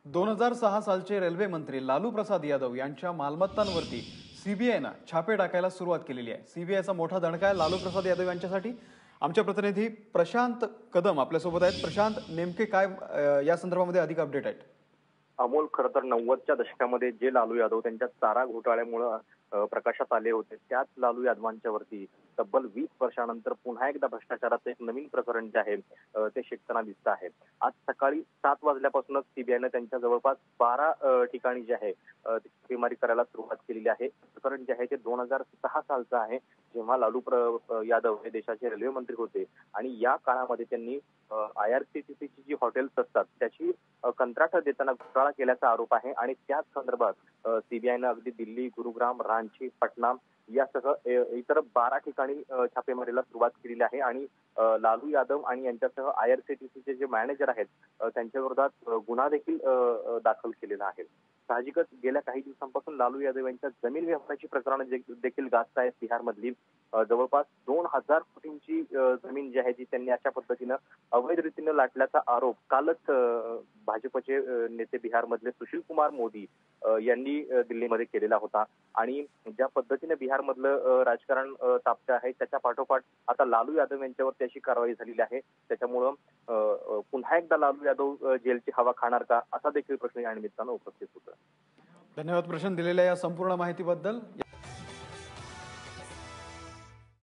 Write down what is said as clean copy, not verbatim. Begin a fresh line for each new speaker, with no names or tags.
2006 सालचे रेल्वे मंत्री लालू प्रसाद यादव यांच्या मालमत्तांवरती सीबीआयनं छापे टाकायला सुरुवात केलेली आहे। सीबीआयचा मोठा दणका आहे लालू प्रसाद यादव यांच्यासाठी। आमच्या प्रतिनिधी प्रशांत कदम आपल्यासोबत आहेत। प्रशांत, नेमके काय या संदर्भामध्ये अधिक अपडेट आहेत?
अमोल, खरं तर 90च्या दशकामध्ये जे लालू यादव त्यांच्या चारा घोटाळ्यामुळे प्रकाशात आले होते, त्याच लालू यादवांच्या वरती तब्बल 20 वर्षानंतर पुन्हा एकदा भ्रष्टाचाराचं एक नवीन प्रकरण जे आहे ते शेकताना दिसत आहे। आज सकाळी 7 वाजल्यापासूनच सीबीआयने त्यांच्या जवळपास 12 ठिकाणी जे आहे छापेमारी करायला सुरुवात केलेली आहे। प्रकरण जे आहे ते 2006 सालचं आहे, जेव्हा लालू यादव हे देशाचे रेल्वे मंत्री होते आणि या काळामध्ये त्यांनी IRCTCची जी हॉटेल्स असतात त्याची कंत्राट देताना घोटाळा केल्याचा आरोप आहे आणि त्याच संदर्भात सीबीआयनं अगदी दिल्ली, गुरुग्राम, रांची, पटना यासह इतर 12 ठिकाणी छापेमारीला सुरुवात केलेली आहे आणि लालू यादव आणि यांच्यासह IRCTCचे जे मॅनेजर आहेत त्यांच्या विरोधात गुन्हा देखील दाखल केलेला आहे। साहजिकच गेल्या काही दिवसांपासून लालू यादव यांच्या जमीन व्यवहाराची प्रकरणं देखील गाजत आहेत। बिहारमधली जवळपास 2000 कोटींची जमीन जी आहे ती त्यांनी अशा पद्धतीनं अवैध रीतीने लाटल्याचा आरोप कालच भाजपचे नेते बिहारमधले सुशील कुमार मोदी यांनी दिल्लीमध्ये केलेला होता। आणि ज्या पद्धतीने बिहारमधलं राजकारण तापतं आहे त्याच्या पाठोपाठ आता लालू यादव यांच्यावर त्याची कारवाई झालेली आहे। त्याच्यामुळं पुन्हा एकदा लालू यादव जेलची हवा खाणार का, असा देखील प्रश्न या निमित्तानं उपस्थित होता।
धन्यवाद प्रशांत, दिलेल्या या संपूर्ण माहितीबद्दल।